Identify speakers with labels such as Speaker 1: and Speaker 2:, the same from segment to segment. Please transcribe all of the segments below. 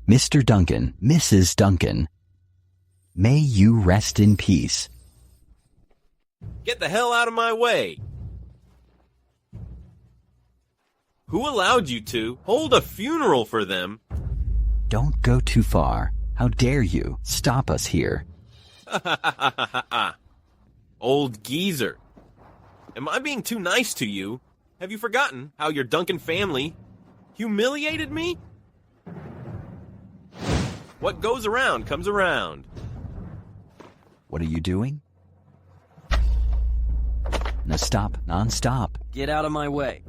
Speaker 1: Mr. Duncan, Mrs. Duncan, may you rest in peace.
Speaker 2: Get the hell out of my way! Who allowed you to hold a funeral for them?
Speaker 1: Don't go too far. How dare you stop us here?
Speaker 2: Old geezer. Am I being too nice to you? Have you forgotten how your Duncan family humiliated me? What goes around comes around.
Speaker 1: What are you doing? No, stop. Non-stop.
Speaker 3: Get out of my way.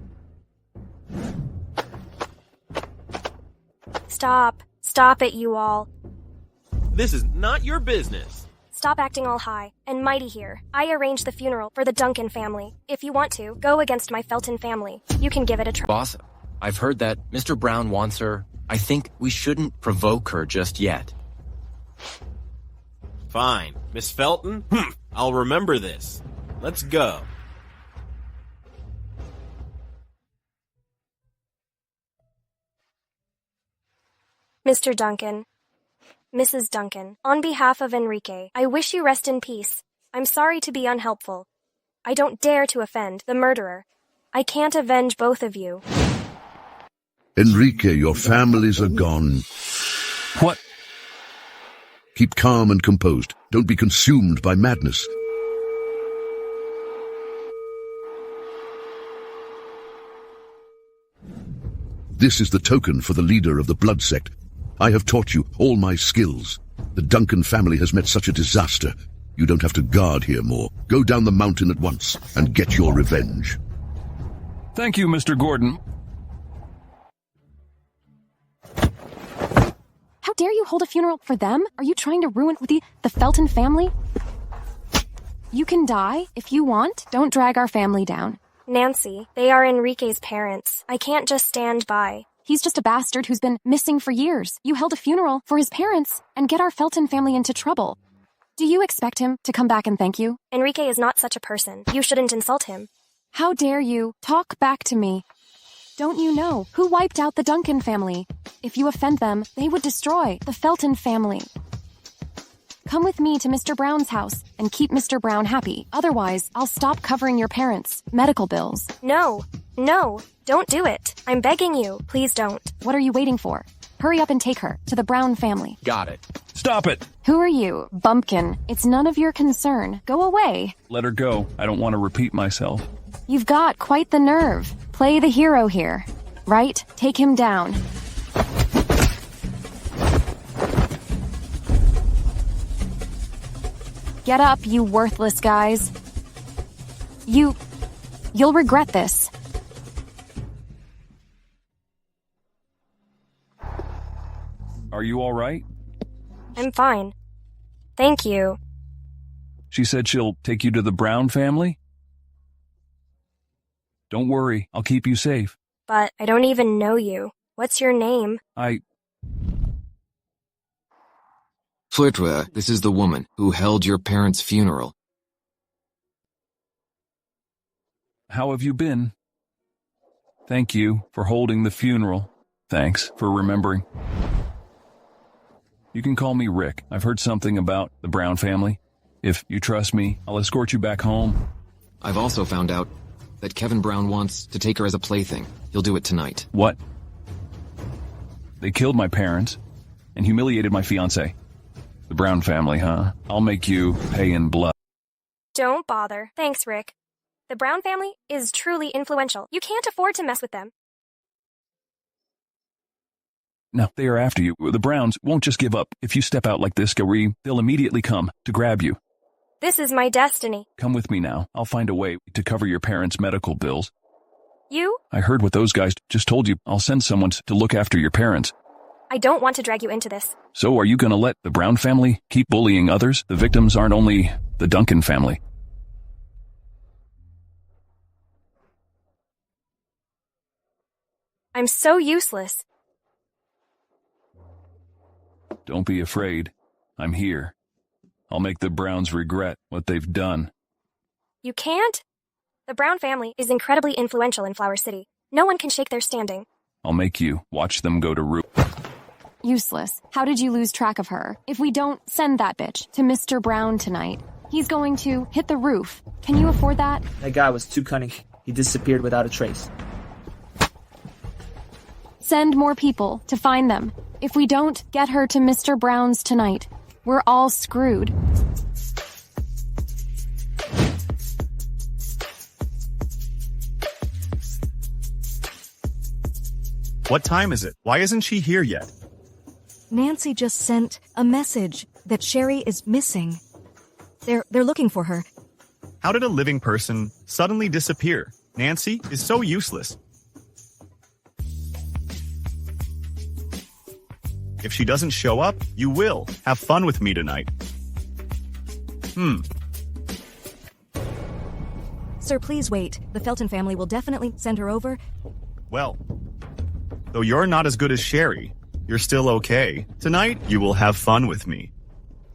Speaker 4: Stop. Stop it, you all.
Speaker 2: This is not your business.
Speaker 4: Stop acting all high and mighty here. I arranged the funeral for the Duncan family. If you want to, go against my Felton family. You can give it a try.
Speaker 3: Boss, I've heard that Mr. Brown wants her. I think we shouldn't provoke her just yet.
Speaker 2: Fine. Miss Felton? I'll remember this. Let's go.
Speaker 4: Mr. Duncan, Mrs. Duncan, on behalf of Enrique, I wish you rest in peace. I'm sorry to be unhelpful. I don't dare to offend the murderer. I can't avenge both of you.
Speaker 5: Enrique, your families are gone.
Speaker 6: What?
Speaker 5: Keep calm and composed. Don't be consumed by madness. This is the token for the leader of the blood sect. I have taught you all my skills. The Duncan family has met such a disaster. You don't have to guard here more. Go down the mountain at once and get your revenge.
Speaker 6: Thank you, Mr. Gordon.
Speaker 7: How dare you hold a funeral for them? Are you trying to ruin the Felton family? You can die if you want. Don't drag our family down.
Speaker 4: Nancy, they are Enrique's parents. I can't just stand by.
Speaker 7: He's just a bastard who's been missing for years. You held a funeral for his parents and get our Felton family into trouble. Do you expect him to come back and thank you?
Speaker 4: Enrique is not such a person. You shouldn't insult him.
Speaker 7: How dare you talk back to me? Don't you know who wiped out the Duncan family? If you offend them, they would destroy the Felton family. Come with me to Mr. Brown's house and keep Mr. Brown happy. Otherwise, I'll stop covering your parents' medical bills.
Speaker 4: No, don't do it. I'm begging you. Please don't.
Speaker 7: What are you waiting for? Hurry up and take her to the Brown family.
Speaker 3: Got it.
Speaker 6: Stop it!
Speaker 7: Who are you, Bumpkin? It's none of your concern. Go away.
Speaker 6: Let her go. I don't want to repeat myself.
Speaker 7: You've got quite the nerve. Play the hero here. Right? Take him down. Get up, you worthless guys. You'll regret this.
Speaker 6: Are you all right?
Speaker 4: I'm fine. Thank you.
Speaker 6: She said she'll take you to the Brown family? Don't worry, I'll keep you safe.
Speaker 4: But I don't even know you. What's your name?
Speaker 3: Flirtware, this is the woman who held your parents' funeral.
Speaker 6: How have you been? Thank you for holding the funeral. Thanks for remembering. You can call me Rick. I've heard something about the Brown family. If you trust me, I'll escort you back home.
Speaker 3: I've also found out that Kevin Brown wants to take her as a plaything. He'll do it tonight.
Speaker 6: What? They killed my parents and humiliated my fiancé. The Brown family, huh? I'll make you pay in blood.
Speaker 4: Don't bother. Thanks, Rick. The Brown family is truly influential. You can't afford to mess with them.
Speaker 6: No, they are after you. The Browns won't just give up. If you step out like this, Gary, they'll immediately come to grab you.
Speaker 4: This is my destiny.
Speaker 6: Come with me now. I'll find a way to cover your parents' medical bills.
Speaker 4: You?
Speaker 6: I heard what those guys just told you. I'll send someone to look after your parents.
Speaker 4: I don't want to drag you into this.
Speaker 6: So are you going to let the Brown family keep bullying others? The victims aren't only the Duncan family.
Speaker 4: I'm so useless.
Speaker 6: Don't be afraid. I'm here. I'll make the Browns regret what they've done.
Speaker 4: You can't? The Brown family is incredibly influential in Flower City. No one can shake their standing.
Speaker 6: I'll make you watch them go to ruin.
Speaker 7: Useless. How did you lose track of her? If we don't send that bitch to Mr. Brown tonight, he's going to hit the roof. Can you afford that?
Speaker 8: That guy was too cunning. He disappeared without a trace.
Speaker 7: Send more people to find them. If we don't get her to Mr. Brown's tonight, we're all screwed.
Speaker 9: What time is it? Why isn't she here yet?
Speaker 10: Nancy just sent a message that Sherry is missing. They're looking for her.
Speaker 9: How did a living person suddenly disappear? Nancy is so useless. If she doesn't show up, you will have fun with me tonight.
Speaker 10: Sir, please wait. The Felton family will definitely send her over.
Speaker 9: Well, though you're not as good as Sherry, you're still okay. Tonight, you will have fun with me.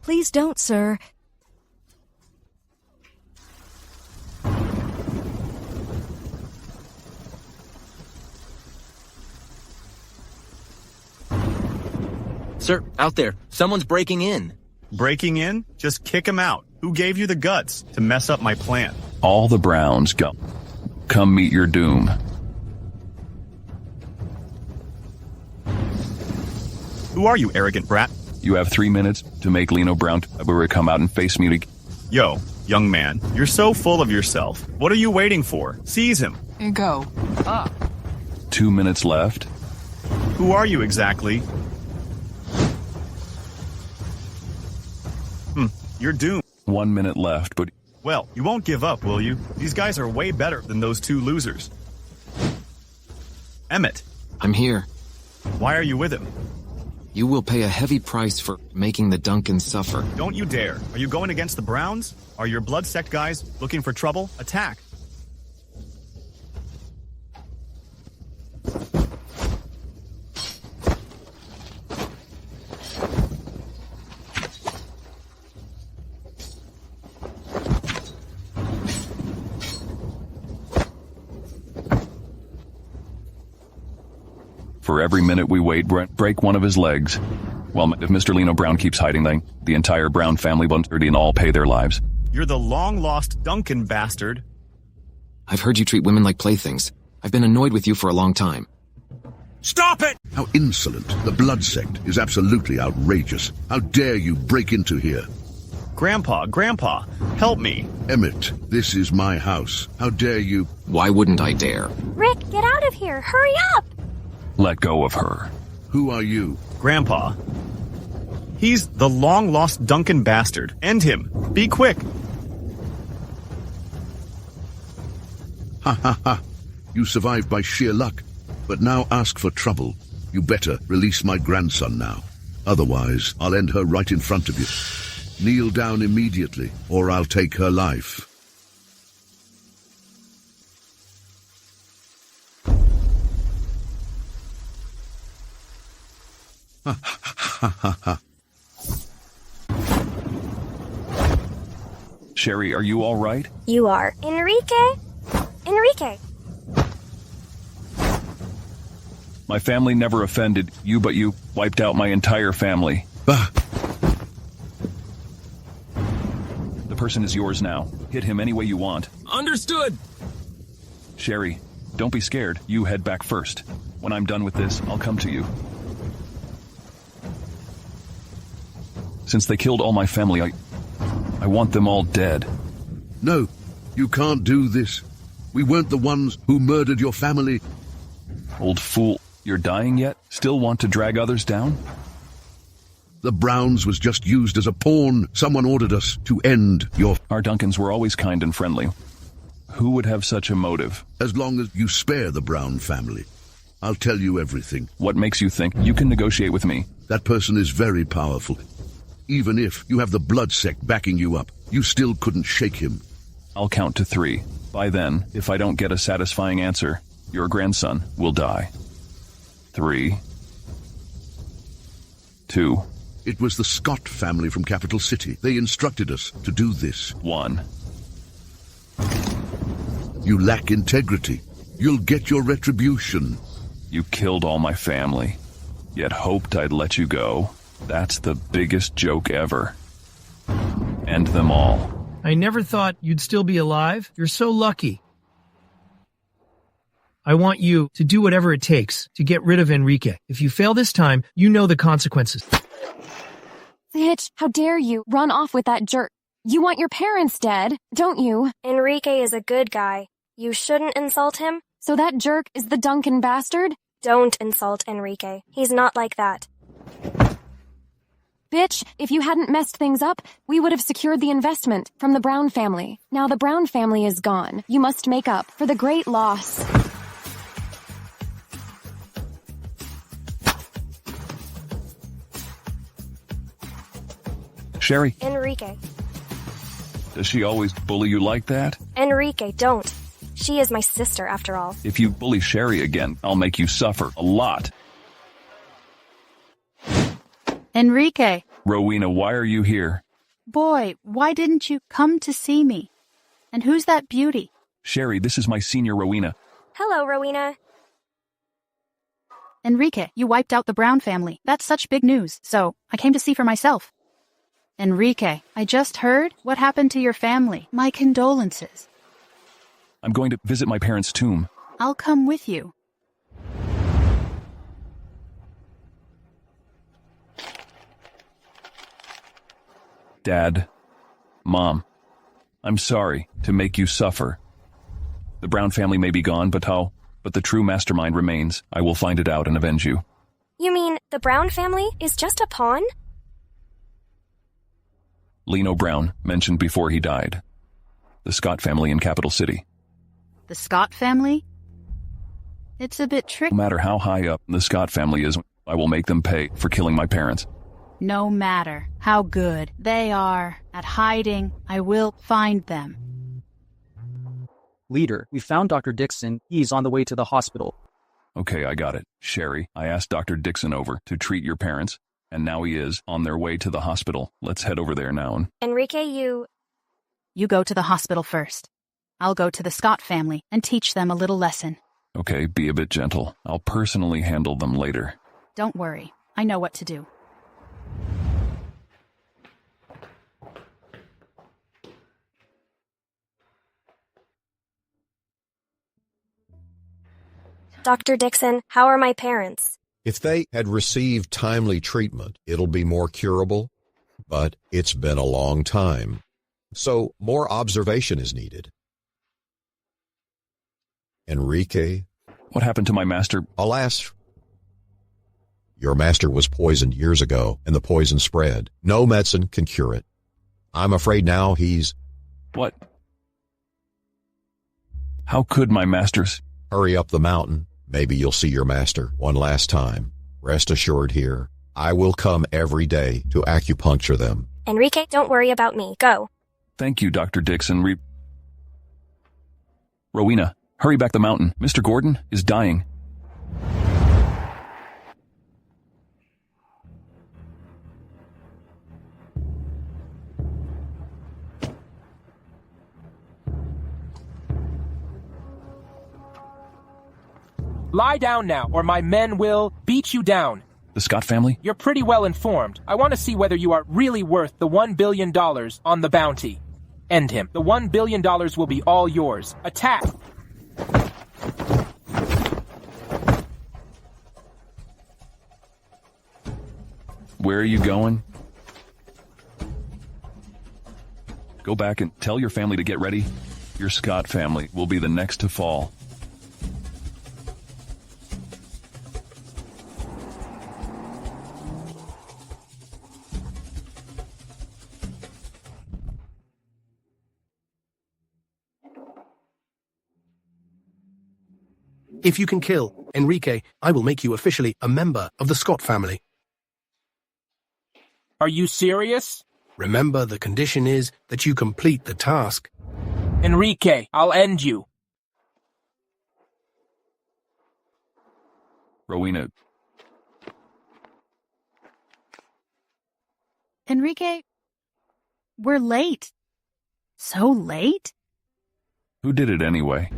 Speaker 10: Please don't, sir.
Speaker 3: Sir, out there. Someone's breaking in.
Speaker 9: Breaking in? Just kick him out. Who gave you the guts to mess up my plan?
Speaker 6: All the Browns go. Come meet your doom.
Speaker 9: Who are you, arrogant brat?
Speaker 6: You have 3 minutes to make Lino Brown come out and face me.
Speaker 9: Yo, young man, you're so full of yourself. What are you waiting for? Seize him.
Speaker 11: Here you go.
Speaker 6: 2 minutes left.
Speaker 9: Who are you exactly? You're doomed.
Speaker 6: 1 minute left, but
Speaker 9: Well, you won't give up, will you? These guys are way better than those two losers. Emmett,
Speaker 3: I'm here.
Speaker 9: why are you with him?
Speaker 3: You will pay a heavy price for making the Duncans suffer.
Speaker 9: Don't you dare. Are you going against the Browns? Are your blood sect guys looking for trouble? Attack.
Speaker 6: for every minute we wait, break one of his legs. Well, if Mr. Lino Brown keeps hiding, then the entire Brown family and all pay their lives.
Speaker 9: You're the long-lost Duncan bastard.
Speaker 3: I've heard you treat women like playthings. I've been annoyed with you for a long time.
Speaker 9: Stop it!
Speaker 5: How insolent. The blood sect is absolutely outrageous. How dare you break into here?
Speaker 9: Grandpa, help me.
Speaker 5: Emmett, this is my house. How dare you?
Speaker 3: Why wouldn't I dare?
Speaker 4: Rick, get out of here! Hurry up!
Speaker 6: Let go of her.
Speaker 5: Who are you?
Speaker 9: Grandpa. He's the long-lost Duncan bastard. End him. Be quick.
Speaker 5: Ha ha ha. You survived by sheer luck. But now ask for trouble. You better release my grandson now. Otherwise, I'll end her right in front of you. Kneel down immediately, or I'll take her life. Ha ha ha ha.
Speaker 6: Sherry, are you all right?
Speaker 4: You are. Enrique?
Speaker 6: My family never offended you, but you wiped out my entire family.
Speaker 5: Bah!
Speaker 6: The person is yours now. Hit him any way you want.
Speaker 3: Understood!
Speaker 6: Sherry, don't be scared. You head back first. When I'm done with this, I'll come to you. Since they killed all my family, I want them all dead.
Speaker 5: No, you can't do this. We weren't the ones who murdered your family.
Speaker 6: Old fool, you're dying yet? Still want to drag others down?
Speaker 5: The Browns was just used as a pawn. Someone ordered us to end your...
Speaker 6: Our Duncans were always kind and friendly. Who would have such a motive?
Speaker 5: As long as you spare the Brown family, I'll tell you everything.
Speaker 6: What makes you think you can negotiate with me?
Speaker 5: That person is very powerful. Even if you have the blood sect backing you up, you still couldn't shake him.
Speaker 6: I'll count to 3. By then, if I don't get a satisfying answer, your grandson will die. 3, 2,
Speaker 5: It was the Scott family from Capital City. They instructed us to do this.
Speaker 6: 1.
Speaker 5: You lack integrity. You'll get your retribution.
Speaker 6: You killed all my family. yet hoped I'd let you go. That's the biggest joke ever. End them all.
Speaker 11: I never thought you'd still be alive. You're so lucky. I want you to do whatever it takes to get rid of Enrique. If you fail this time, you know the consequences.
Speaker 7: Bitch, how dare you run off with that jerk? You want your parents dead, don't you?
Speaker 4: Enrique is a good guy. You shouldn't insult him.
Speaker 7: So that jerk is the Duncan bastard?
Speaker 4: Don't insult Enrique. He's not like that.
Speaker 7: Bitch, if you hadn't messed things up, we would have secured the investment from the Brown family. Now the Brown family is gone. You must make up for the great loss.
Speaker 6: Sherry,
Speaker 4: Enrique.
Speaker 6: does she always bully you like that?
Speaker 4: Enrique, don't. She is my sister, after all.
Speaker 6: If you bully Sherry again, I'll make you suffer a lot.
Speaker 12: Enrique.
Speaker 6: Rowena, why are you here?
Speaker 12: Boy, why didn't you come to see me? And who's that beauty?
Speaker 6: Sherry, this is my senior Rowena.
Speaker 4: Hello, Rowena.
Speaker 12: Enrique, you wiped out the Brown family. That's such big news, so I came to see for myself. Enrique, I just heard what happened to your family. My condolences.
Speaker 6: I'm going to visit my parents' tomb.
Speaker 12: I'll come with you.
Speaker 6: Dad, Mom, I'm sorry to make you suffer. The Brown family may be gone, but the true mastermind remains. I will find it out and avenge you.
Speaker 4: You mean the Brown family is just a pawn?
Speaker 6: Leno Brown, mentioned before he died. The Scott family in Capital City.
Speaker 12: The Scott family? It's a bit tricky.
Speaker 6: No matter how high up the Scott family is, I will make them pay for killing my parents.
Speaker 12: No matter how good they are at hiding, I will find them.
Speaker 13: Leader, we found Dr. Dixon. He's on the way to the hospital.
Speaker 6: Okay, I got it. Sherry, I asked Dr. Dixon over to treat your parents, and now he is on their way to the hospital. Let's head over there now.
Speaker 4: Enrique, you
Speaker 12: go to the hospital first. I'll go to the Scott family and teach them a little lesson.
Speaker 6: Okay, be a bit gentle. I'll personally handle them later.
Speaker 12: Don't worry. I know what to do.
Speaker 4: Dr. Dixon, how are my parents?
Speaker 14: If they had received timely treatment, it'll be more curable, but it's been a long time. So more observation is needed. Enrique.
Speaker 6: What happened to my master?
Speaker 14: Alas, your master was poisoned years ago, and the poison spread. No medicine can cure it. I'm afraid now he's...
Speaker 6: What? How could my master's...
Speaker 14: Hurry up the mountain. Maybe you'll see your master one last time. Rest assured here, I will come every day to acupuncture them.
Speaker 4: Enrique, don't worry about me. Go.
Speaker 6: Thank you, Dr. Dixon. Rowena, hurry back the mountain. Mr. Gordon is dying.
Speaker 15: Lie down now, or my men will beat you down.
Speaker 6: The Scott family?
Speaker 15: You're pretty well informed. I want to see whether you are really worth the $1 billion on the bounty. End him. The $1 billion will be all yours. Attack!
Speaker 6: Where are you going? Go back and tell your family to get ready. Your Scott family will be the next to fall.
Speaker 16: If you can kill Enrique, I will make you officially a member of the Scott family.
Speaker 15: Are you serious?
Speaker 16: Remember, the condition is that you complete the task.
Speaker 15: Enrique, I'll end you.
Speaker 6: Rowena.
Speaker 12: Enrique, we're late. So late?
Speaker 6: Who did it anyway?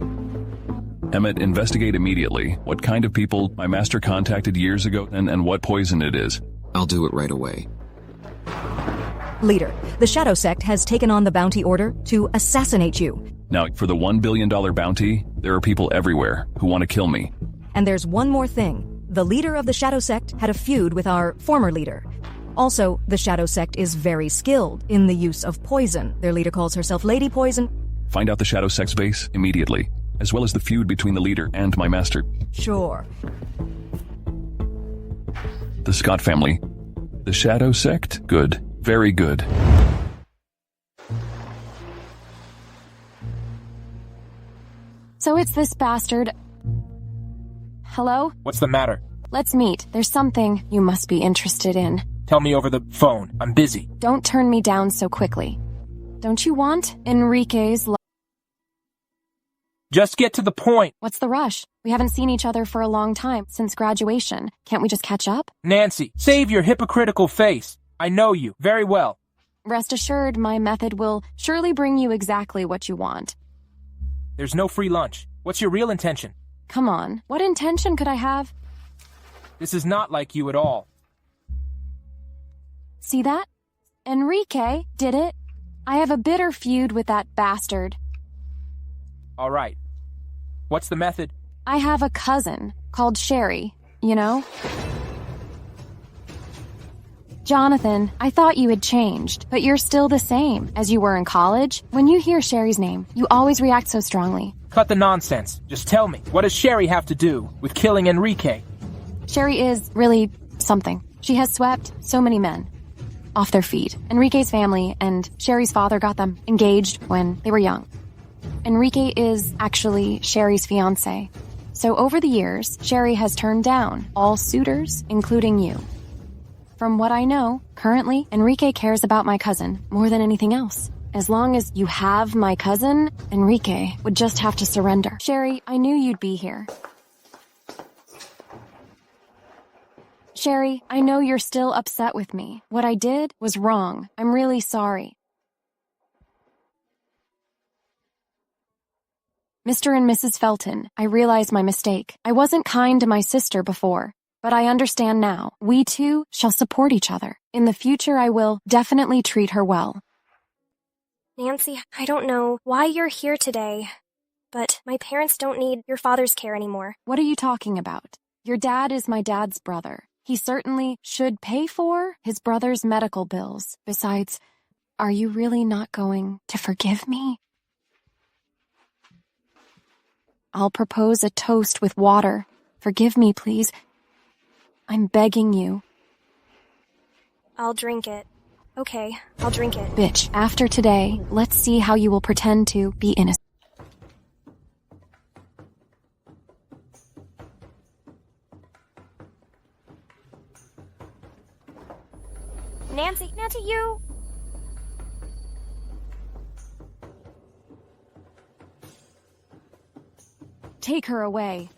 Speaker 6: Emmett, investigate immediately what kind of people my master contacted years ago and what poison it is.
Speaker 3: I'll do it right away.
Speaker 10: Leader, the Shadow Sect has taken on the bounty order to assassinate you.
Speaker 6: Now, for the $1 billion bounty, there are people everywhere who want to kill me.
Speaker 10: And there's one more thing. The leader of the Shadow Sect had a feud with our former leader. Also, the Shadow Sect is very skilled in the use of poison. Their leader calls herself Lady Poison.
Speaker 6: Find out the Shadow Sect's base immediately, as well as the feud between the leader and my master.
Speaker 10: Sure.
Speaker 6: The Scott family. The Shadow Sect? Good. Very good.
Speaker 7: So it's this bastard. Hello?
Speaker 15: What's the matter?
Speaker 7: Let's meet. There's something you must be interested in.
Speaker 15: Tell me over the phone. I'm busy.
Speaker 7: Don't turn me down so quickly. Don't you want Enrique's love?
Speaker 15: Just get to the point.
Speaker 7: What's the rush? We haven't seen each other for a long time, since graduation. Can't we just catch up?
Speaker 15: Nancy, save your hypocritical face. I know you very well.
Speaker 7: Rest assured, my method will surely bring you exactly what you want.
Speaker 15: There's no free lunch. What's your real intention?
Speaker 7: Come on, what intention could I have?
Speaker 15: This is not like you at all.
Speaker 7: See that? Enrique did it. I have a bitter feud with that bastard.
Speaker 15: All right. What's the method?
Speaker 7: I have a cousin called Sherry, you know? Jonathan, I thought you had changed, but you're still the same as you were in college. When you hear Sherry's name, you always react so strongly.
Speaker 15: Cut the nonsense. Just tell me, what does Sherry have to do with killing Enrique?
Speaker 7: Sherry is really something. She has swept so many men off their feet. Enrique's family and Sherry's father got them engaged when they were young. Enrique is actually Sherry's fiancé. So over the years, Sherry has turned down all suitors, including you. From what I know, currently, Enrique cares about my cousin more than anything else. As long as you have my cousin, Enrique would just have to surrender. Sherry, I knew you'd be here. Sherry, I know you're still upset with me. What I did was wrong. I'm really sorry. Mr. and Mrs. Felton, I realize my mistake. I wasn't kind to my sister before, but I understand now. We two shall support each other. In the future, I will definitely treat her well.
Speaker 4: Nancy, I don't know why you're here today, but my parents don't need your father's care anymore.
Speaker 7: What are you talking about? Your dad is my dad's brother. He certainly should pay for his brother's medical bills. Besides, are you really not going to forgive me? I'll propose a toast with water. Forgive me, please. I'm begging you.
Speaker 4: I'll drink it. Okay, I'll drink it.
Speaker 7: Bitch, after today, let's see how you will pretend to be innocent.
Speaker 4: Nancy, you!
Speaker 7: Take her away.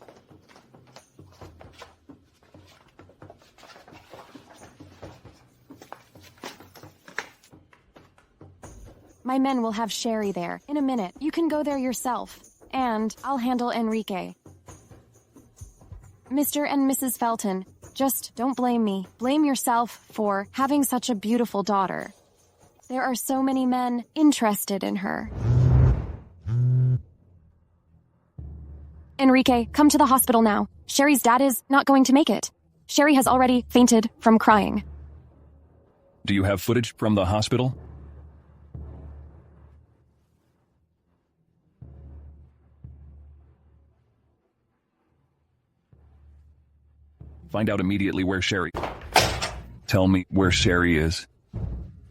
Speaker 7: My men will have Sherry there in a minute. You can go there yourself. And I'll handle Enrique. Mr. and Mrs. Felton, just don't blame me. Blame yourself for having such a beautiful daughter. There are so many men interested in her. Enrique, come to the hospital now. Sherry's dad is not going to make it. Sherry has already fainted from crying.
Speaker 6: Do you have footage from the hospital? Find out immediately where Sherry... Tell me where Sherry is.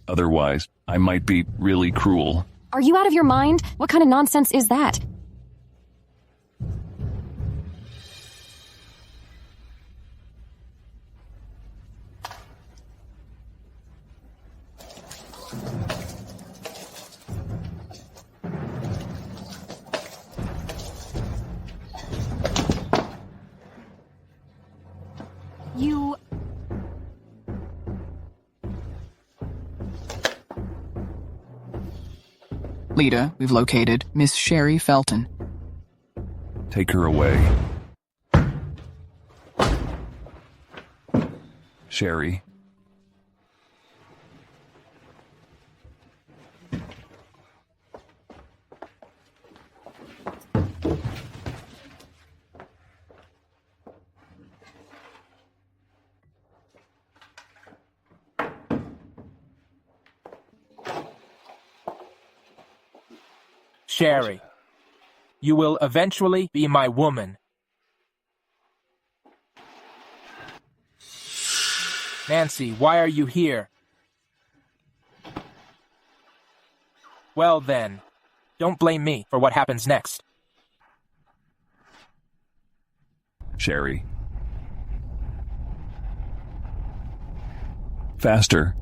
Speaker 6: Otherwise, I might be really cruel.
Speaker 7: Are you out of your mind? What kind of nonsense is that? You...
Speaker 17: Lita, we've located Miss Sherry Felton.
Speaker 6: Take her away. Sherry.
Speaker 15: Sherry, you will eventually be my woman. Nancy, why are you here? Well then, don't blame me for what happens next.
Speaker 6: Sherry. Faster.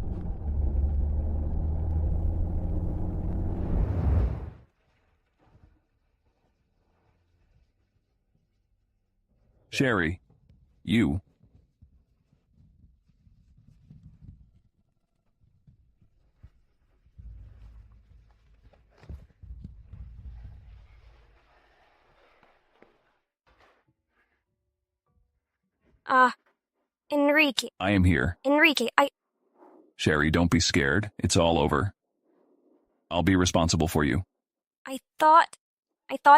Speaker 6: Sherry, you.
Speaker 4: Enrique.
Speaker 6: I am here.
Speaker 4: Enrique,
Speaker 6: Sherry, don't be scared. It's all over. I'll be responsible for you.
Speaker 4: I thought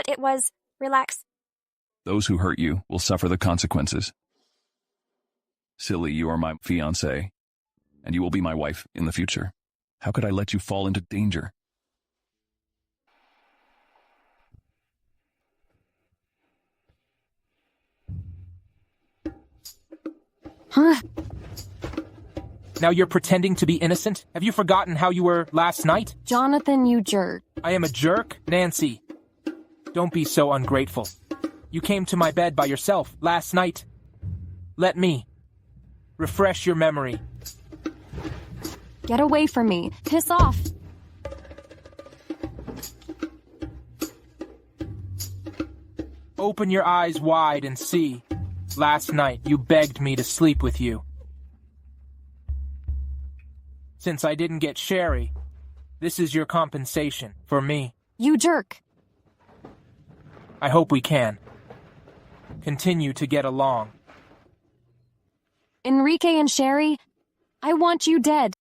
Speaker 4: it was, relax.
Speaker 6: Those who hurt you will suffer the consequences. Silly, you are my fiancé, and you will be my wife in the future. How could I let you fall into danger?
Speaker 7: Huh?
Speaker 15: Now you're pretending to be innocent? Have you forgotten how you were last night?
Speaker 7: Jonathan, you jerk.
Speaker 15: I am a jerk? Nancy, don't be so ungrateful. You came to my bed by yourself last night. Let me refresh your memory.
Speaker 7: Get away from me. Piss off.
Speaker 15: Open your eyes wide and see. Last night you begged me to sleep with you. Since I didn't get Sherry, this is your compensation for me.
Speaker 7: You jerk.
Speaker 15: I hope we can continue to get along.
Speaker 7: Enrique and Sherry, I want you dead.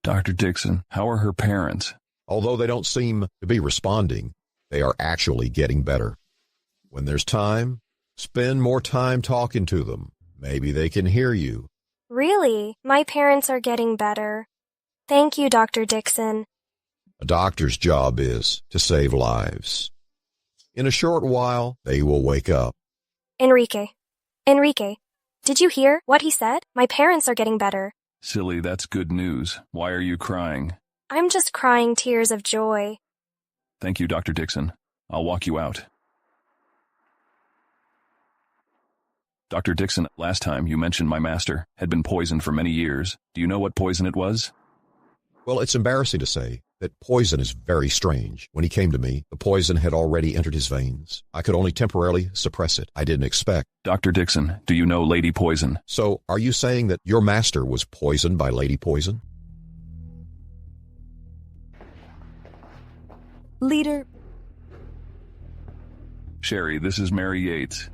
Speaker 6: Dr. Dixon, how are her parents?
Speaker 14: Although they don't seem to be responding, they are actually getting better. When there's time, spend more time talking to them. Maybe they can hear you.
Speaker 4: Really? My parents are getting better. Thank you, Dr. Dixon.
Speaker 14: A doctor's job is to save lives. In a short while, they will wake up.
Speaker 4: Enrique, did you hear what he said? My parents are getting better.
Speaker 6: Silly, that's good news. Why are you crying?
Speaker 4: I'm just crying tears of joy.
Speaker 6: Thank you, Dr. Dixon. I'll walk you out. Dr. Dixon, last time you mentioned my master had been poisoned for many years. Do you know what poison it was?
Speaker 14: Well, it's embarrassing to say that poison is very strange. When he came to me, the poison had already entered his veins. I could only temporarily suppress it. I didn't expect.
Speaker 6: Dr. Dixon, do you know Lady Poison?
Speaker 14: So, are you saying that your master was poisoned by Lady Poison?
Speaker 10: Leader.
Speaker 6: Sherry, this is Mary Yates.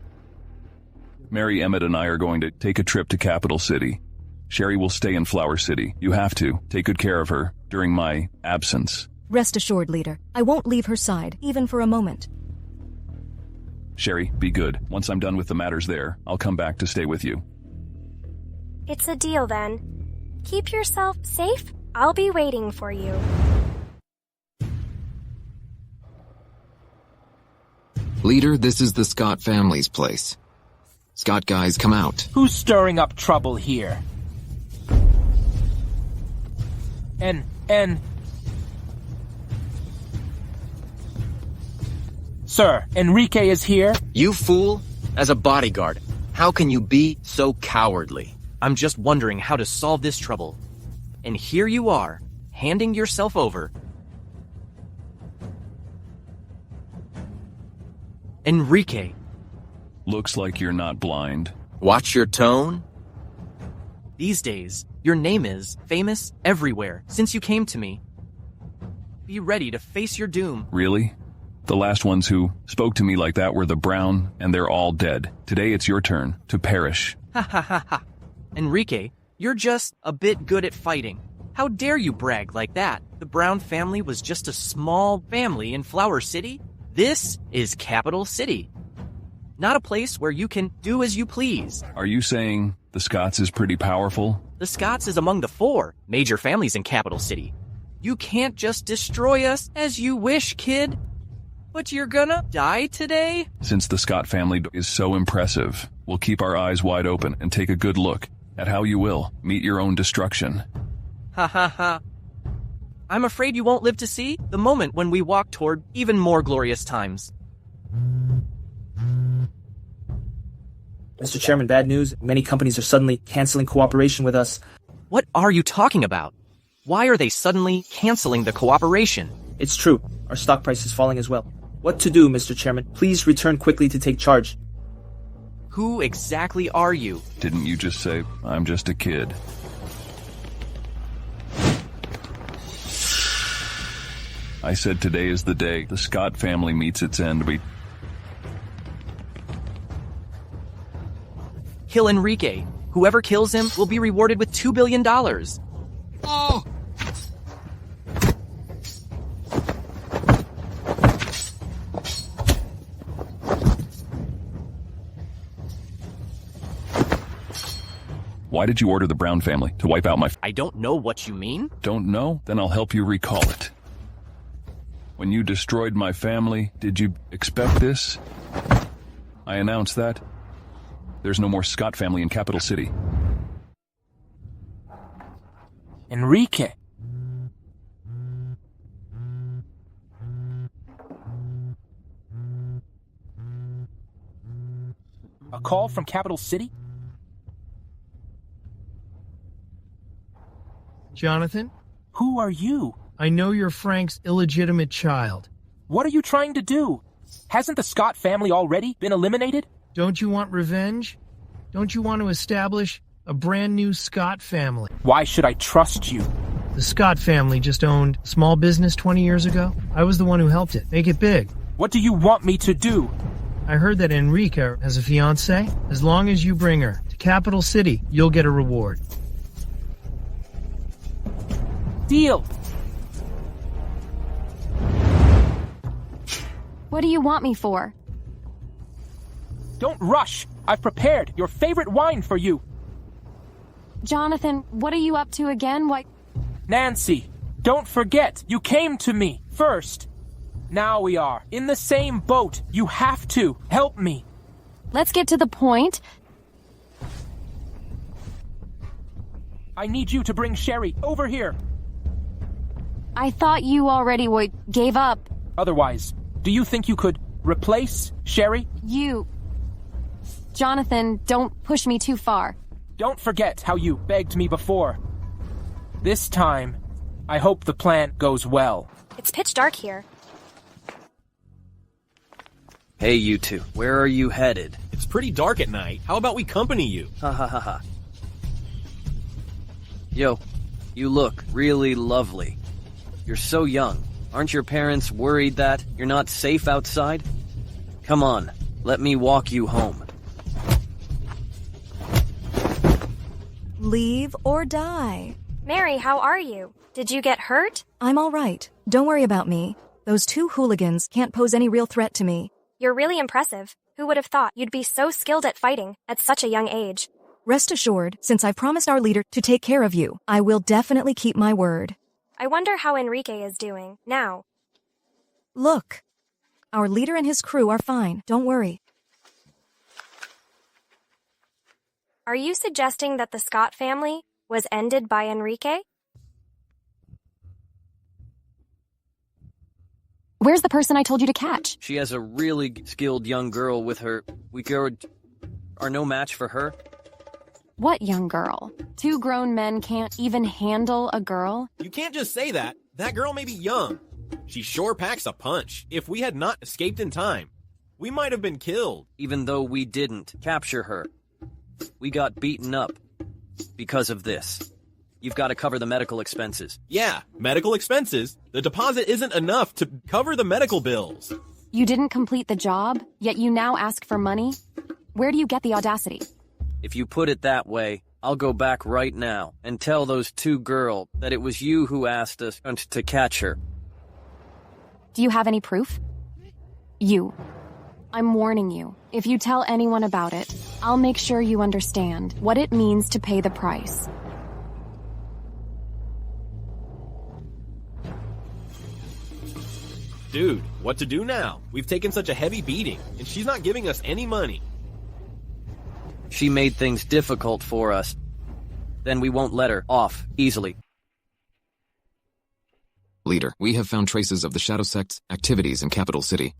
Speaker 6: Mary Emmett and I are going to take a trip to Capital City. Sherry will stay in Flower City. You have to take good care of her during my absence.
Speaker 10: Rest assured, Leader. I won't leave her side, even for a moment.
Speaker 6: Sherry, be good. Once I'm done with the matters there, I'll come back to stay with you.
Speaker 4: It's a deal then. Keep yourself safe. I'll be waiting for you.
Speaker 3: Leader, this is the Scott family's place. Scott guys, come out.
Speaker 15: Who's stirring up trouble here? Sir, Enrique is here?
Speaker 3: You fool! As a bodyguard, how can you be so cowardly?
Speaker 17: I'm just wondering how to solve this trouble. And here you are, handing yourself over. Enrique.
Speaker 6: Looks like you're not blind.
Speaker 3: Watch your tone.
Speaker 17: These days, your name is famous everywhere since you came to me. Be ready to face your doom.
Speaker 6: Really? The last ones who spoke to me like that were the Brown, and they're all dead. Today it's your turn to perish.
Speaker 17: Ha ha ha ha. Enrique, you're just a bit good at fighting. How dare you brag like that? The Brown family was just a small family in Flower City. This is Capital City. Not a place where you can do as you please.
Speaker 6: Are you saying the Scots is pretty powerful?
Speaker 17: The Scots is among the 4 major families in Capital City. You can't just destroy us as you wish, kid. But you're gonna die today?
Speaker 6: Since the Scott family is so impressive, we'll keep our eyes wide open and take a good look at how you will meet your own destruction.
Speaker 17: Ha ha ha. I'm afraid you won't live to see the moment when we walk toward even more glorious times.
Speaker 8: Mr. Chairman, bad news. Many companies are suddenly canceling cooperation with us.
Speaker 17: What are you talking about? Why are they suddenly canceling the cooperation?
Speaker 8: It's true. Our stock price is falling as well. What to do, Mr. Chairman? Please return quickly to take charge.
Speaker 17: Who exactly are you?
Speaker 6: Didn't you just say, I'm just a kid? I said today is the day the Scott family meets its end.
Speaker 17: Kill Enrique. Whoever kills him will be rewarded with $2 billion.
Speaker 6: Oh! Why did you order the Brown family to wipe out my...
Speaker 17: I don't know what you mean.
Speaker 6: Don't know? Then I'll help you recall it. When you destroyed my family, did you expect this? I announced that. There's no more Scott family in Capital City.
Speaker 15: Enrique. A call from Capital City?
Speaker 11: Jonathan?
Speaker 15: Who are you?
Speaker 11: I know you're Frank's illegitimate child.
Speaker 15: What are you trying to do? Hasn't the Scott family already been eliminated?
Speaker 11: Don't you want revenge? Don't you want to establish a brand new Scott family?
Speaker 15: Why should I trust you?
Speaker 11: The Scott family just owned a small business 20 years ago. I was the one who helped it make it big.
Speaker 15: What do you want me to do?
Speaker 11: I heard that Enrique has a fiancée. As long as you bring her to Capital City, you'll get a reward.
Speaker 15: Deal.
Speaker 7: What do you want me for?
Speaker 15: Don't rush. I've prepared your favorite wine for you.
Speaker 7: Jonathan, what are you up to again? What?
Speaker 15: Nancy, don't forget, you came to me first. Now we are in the same boat. You have to help me.
Speaker 7: Let's get to the point.
Speaker 15: I need you to bring Sherry over here.
Speaker 7: I thought you already gave up.
Speaker 15: Otherwise, do you think you could replace Sherry?
Speaker 7: Jonathan, don't push me too far.
Speaker 15: Don't forget how you begged me before. This time, I hope the plan goes well.
Speaker 4: It's pitch dark here.
Speaker 17: Hey, you two. Where are you headed?
Speaker 2: It's pretty dark at night. How about we company you?
Speaker 17: Ha ha ha ha. Yo, you look really lovely. You're so young. Aren't your parents worried that you're not safe outside? Come on, let me walk you home.
Speaker 10: Leave or die.
Speaker 4: Mary, how are you? Did you get hurt?
Speaker 10: I'm all right. Don't worry about me. Those 2 hooligans can't pose any real threat to me.
Speaker 4: You're really impressive. Who would have thought you'd be so skilled at fighting at such a young age?
Speaker 10: Rest assured, since I promised our leader to take care of you, I will definitely keep my word.
Speaker 4: I wonder how Enrique is doing now.
Speaker 10: Look, our leader and his crew are fine. Don't worry.
Speaker 4: Are you suggesting that the Scott family was ended by Enrique?
Speaker 7: Where's the person I told you to catch?
Speaker 17: She has a really skilled young girl with her. We are no match for her.
Speaker 7: What young girl? 2 grown men can't even handle a girl?
Speaker 2: You can't just say that. That girl may be young. She sure packs a punch. If we had not escaped in time, we might have been killed.
Speaker 17: Even though we didn't capture her. We got beaten up because of this. You've got to cover the medical expenses.
Speaker 2: Yeah, medical expenses? The deposit isn't enough to cover the medical bills.
Speaker 7: You didn't complete the job, yet you now ask for money? Where do you get the audacity?
Speaker 17: If you put it that way, I'll go back right now and tell those two girls that it was you who asked us to catch her.
Speaker 7: Do you have any proof? I'm warning you. If you tell anyone about it, I'll make sure you understand what it means to pay the price.
Speaker 2: Dude, what to do now? We've taken such a heavy beating, and she's not giving us any money.
Speaker 17: She made things difficult for us. Then we won't let her off easily.
Speaker 18: Leader, we have found traces of the Shadow Sect's activities in Capital City.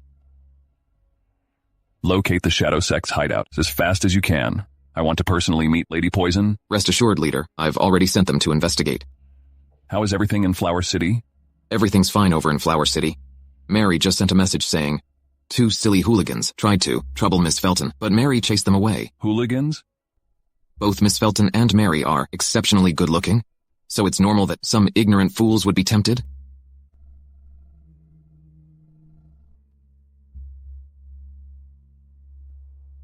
Speaker 6: Locate the Shadow Sect's hideout as fast as you can. I want to personally meet Lady Poison.
Speaker 18: Rest assured, Leader, I've already sent them to investigate.
Speaker 6: How is everything in Flower City?
Speaker 18: Everything's fine over in Flower City. Mary just sent a message saying, 2 silly hooligans tried to trouble Miss Felton, but Mary chased them away.
Speaker 6: Hooligans?
Speaker 18: Both Miss Felton and Mary are exceptionally good-looking, so it's normal that some ignorant fools would be tempted.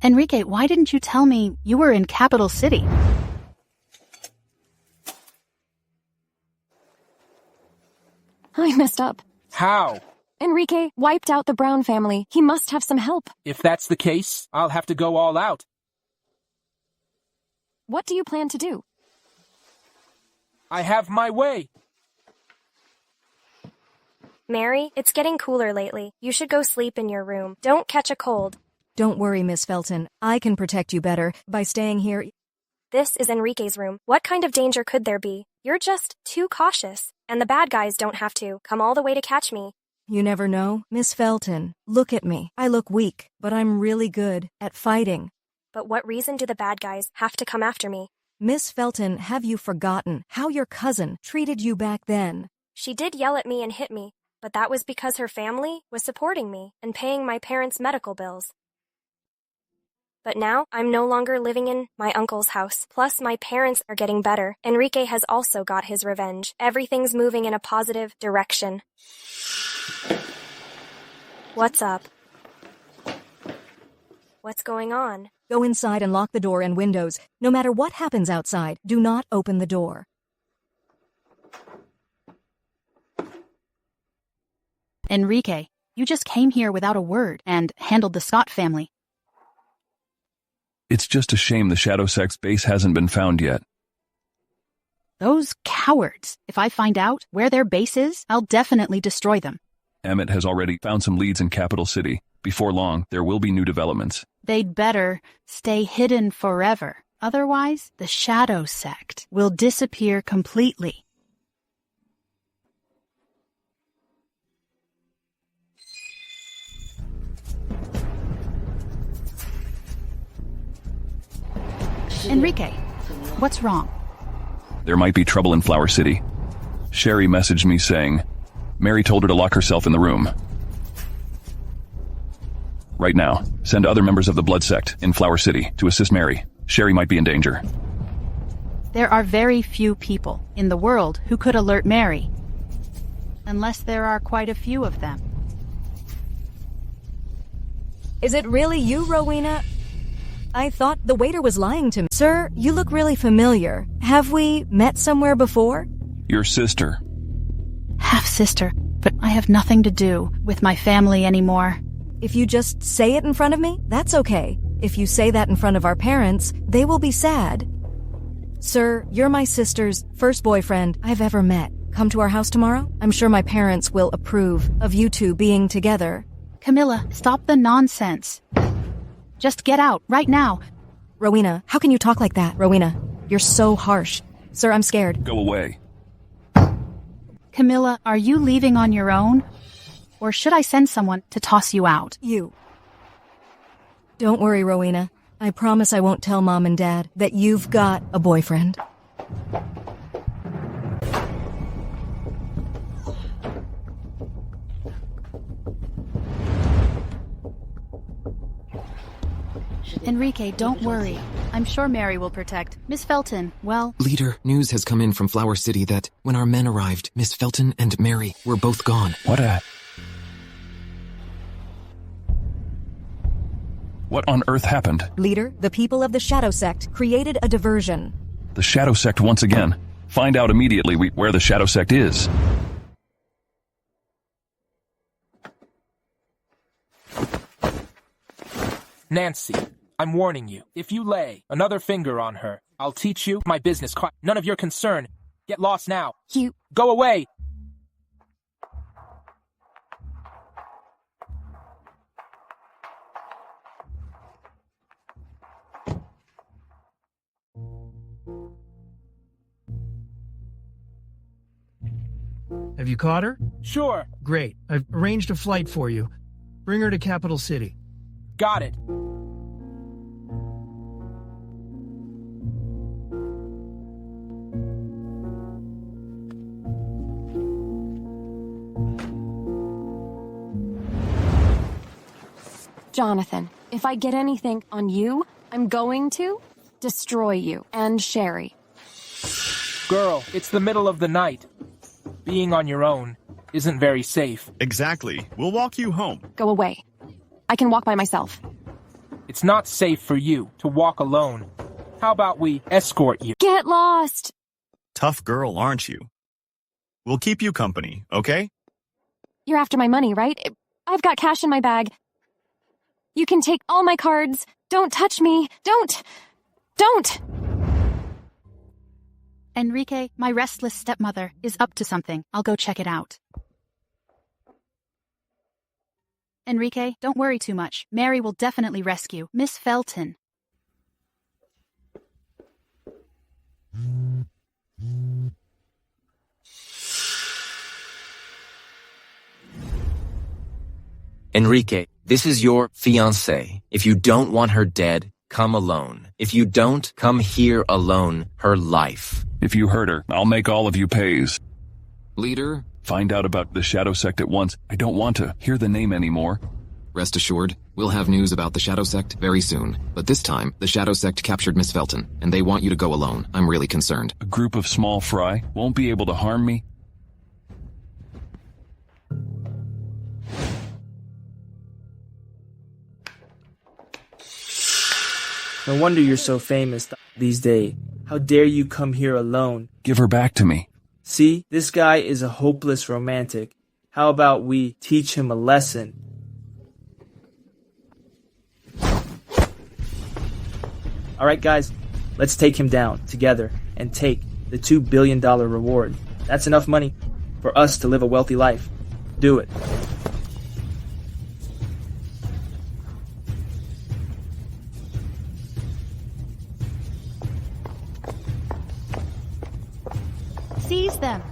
Speaker 12: Enrique, why didn't you tell me you were in Capital City?
Speaker 7: I messed up.
Speaker 15: How?
Speaker 7: Enrique wiped out the Brown family. He must have some help.
Speaker 15: If that's the case, I'll have to go all out.
Speaker 7: What do you plan to do?
Speaker 15: I have my way.
Speaker 4: Mary, it's getting cooler lately. You should go sleep in your room. Don't catch a cold.
Speaker 10: Don't worry, Miss Felton. I can protect you better by staying here.
Speaker 4: This is Enrique's room. What kind of danger could there be? You're just too cautious. And the bad guys don't have to come all the way to catch me.
Speaker 10: You never know. Miss Felton, look at me. I look weak, but I'm really good at fighting.
Speaker 4: But what reason do the bad guys have to come after me?
Speaker 10: Miss Felton, have you forgotten how your cousin treated you back then?
Speaker 4: She did yell at me and hit me, but that was because her family was supporting me and paying my parents' medical bills. But now, I'm no longer living in my uncle's house. Plus, my parents are getting better. Enrique has also got his revenge. Everything's moving in a positive direction. What's up? What's going on?
Speaker 10: Go inside and lock the door and windows. No matter what happens outside, do not open the door.
Speaker 12: Enrique, you just came here without a word and handled the Scott family.
Speaker 6: It's just a shame the Shadow Sect's base hasn't been found yet.
Speaker 12: Those cowards. If I find out where their base is, I'll definitely destroy them.
Speaker 6: Emmett has already found some leads in Capital City. Before long, there will be new developments.
Speaker 12: They'd better stay hidden forever. Otherwise, the Shadow Sect will disappear completely. Enrique, what's wrong?
Speaker 6: There might be trouble in Flower City. Sherry messaged me saying Mary told her to lock herself in the room. Right now, send other members of the Blood Sect in Flower City to assist Mary. Sherry might be in danger.
Speaker 12: There are very few people in the world who could alert Mary. Unless there are quite a few of them.
Speaker 10: Is it really you, Rowena? I thought the waiter was lying to me. Sir, you look really familiar. Have we met somewhere before?
Speaker 6: Your sister.
Speaker 12: Half-sister, but I have nothing to do with my family anymore.
Speaker 10: If you just say it in front of me, that's okay. If you say that in front of our parents, they will be sad. Sir, you're my sister's first boyfriend I've ever met. Come to our house tomorrow? I'm sure my parents will approve of you two being together.
Speaker 12: Camilla, stop the nonsense. Just get out, right now.
Speaker 10: Rowena, how can you talk like that? Rowena, you're so harsh. Sir, I'm scared.
Speaker 6: Go away.
Speaker 12: Camilla, are you leaving on your own? Or should I send someone to toss you out?
Speaker 10: You. Don't worry, Rowena. I promise I won't tell Mom and Dad that you've got a boyfriend.
Speaker 12: Enrique, don't worry. I'm sure Mary will protect. Miss Felton, well...
Speaker 18: Leader, news has come in from Flower City that when our men arrived, Miss Felton and Mary were both gone.
Speaker 6: What on earth happened?
Speaker 10: Leader, the people of the Shadow Sect created a diversion.
Speaker 6: The Shadow Sect once again. Find out immediately where the Shadow Sect is.
Speaker 15: Nancy, I'm warning you. If you lay another finger on her, I'll teach you my business. None of your concern. Get lost now.
Speaker 7: You...
Speaker 15: Go away!
Speaker 11: Have you caught her?
Speaker 15: Sure.
Speaker 11: Great. I've arranged a flight for you. Bring her to Capital City.
Speaker 15: Got it.
Speaker 7: Jonathan, if I get anything on you, I'm going to destroy you and Sherry.
Speaker 15: Girl, it's the middle of the night. Being on your own isn't very safe.
Speaker 9: Exactly. We'll walk you home.
Speaker 7: Go away. I can walk by myself.
Speaker 15: It's not safe for you to walk alone. How about we escort you?
Speaker 7: Get lost!
Speaker 9: Tough girl, aren't you? We'll keep you company, okay?
Speaker 7: You're after my money, right? I've got cash in my bag. You can take all my cards. Don't touch me. Don't!
Speaker 12: Enrique, my restless stepmother, is up to something. I'll go check it out. Enrique, don't worry too much. Mary will definitely rescue Miss Felton.
Speaker 3: Enrique, this is your fiancée. If you don't want her dead, come alone. If you don't, come here alone. Her life.
Speaker 6: If you hurt her, I'll make all of you pays.
Speaker 18: Leader?
Speaker 6: Find out about the Shadow Sect at once. I don't want to hear the name anymore.
Speaker 18: Rest assured, we'll have news about the Shadow Sect very soon. But this time, the Shadow Sect captured Miss Felton, and they want you to go alone. I'm really concerned.
Speaker 6: A group of small fry won't be able to harm me?
Speaker 8: No wonder you're so famous these days. How dare you come here alone?
Speaker 6: Give her back to me.
Speaker 8: See, this guy is a hopeless romantic. How about we teach him a lesson? Alright guys, let's take him down together and take the $2 billion reward. That's enough money for us to live a wealthy life. Do it.
Speaker 12: Seize them.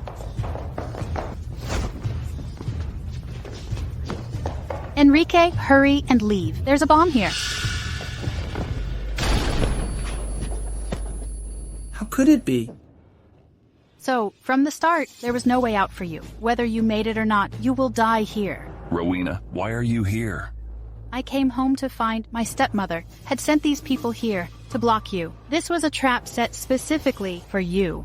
Speaker 12: Enrique, hurry and leave. There's a bomb here.
Speaker 8: How could it be?
Speaker 12: So, from the start, there was no way out for you. Whether you made it or not, you will die here.
Speaker 6: Rowena, why are you here?
Speaker 12: I came home to find my stepmother had sent these people here to block you. This was a trap set specifically for you.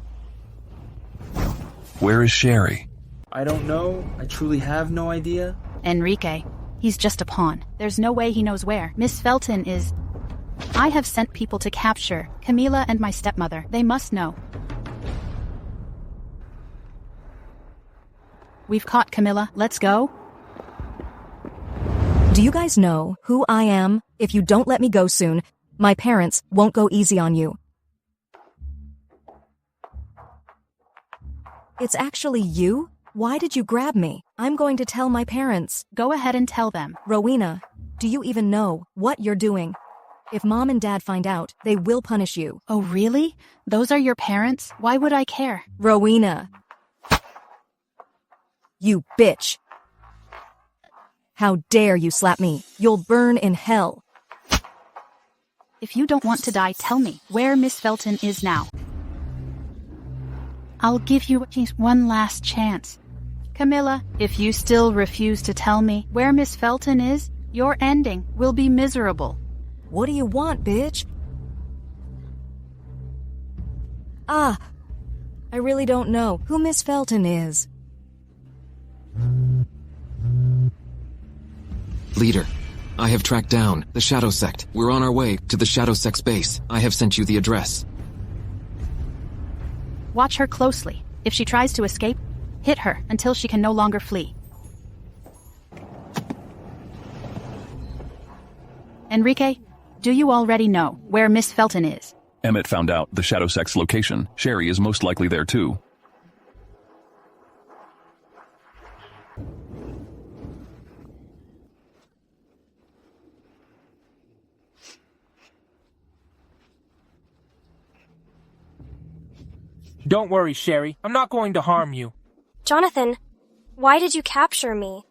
Speaker 6: Where is Sherry?
Speaker 8: I don't know. I truly have no idea.
Speaker 12: Enrique, he's just a pawn. There's no way he knows where. Miss Felton is... I have sent people to capture Camila and my stepmother. They must know. We've caught Camila. Let's go.
Speaker 10: Do you guys know who I am? If you don't let me go soon, my parents won't go easy on you. It's actually you? Why did you grab me? I'm going to tell my parents.
Speaker 12: Go ahead and tell them.
Speaker 10: Rowena, do you even know what you're doing? If Mom and Dad find out, they will punish you.
Speaker 12: Oh, really? Those are your parents? Why would I care?
Speaker 10: Rowena. You bitch. How dare you slap me? You'll burn in hell.
Speaker 12: If you don't want to die, tell me where Miss Felton is now. I'll give you just one last chance. Camilla, if you still refuse to tell me where Miss Felton is, your ending will be miserable.
Speaker 10: What do you want, bitch? I really don't know who Miss Felton is.
Speaker 18: Leader, I have tracked down the Shadow Sect. We're on our way to the Shadow Sect's base. I have sent you the address.
Speaker 12: Watch her closely. If she tries to escape, hit her until she can no longer flee. Enrique, do you already know where Miss Felton is?
Speaker 6: Emmett found out the Shadow Sect's location. Sherry is most likely there too.
Speaker 15: Don't worry, Sherry. I'm not going to harm you.
Speaker 4: Jonathan, why did you capture me?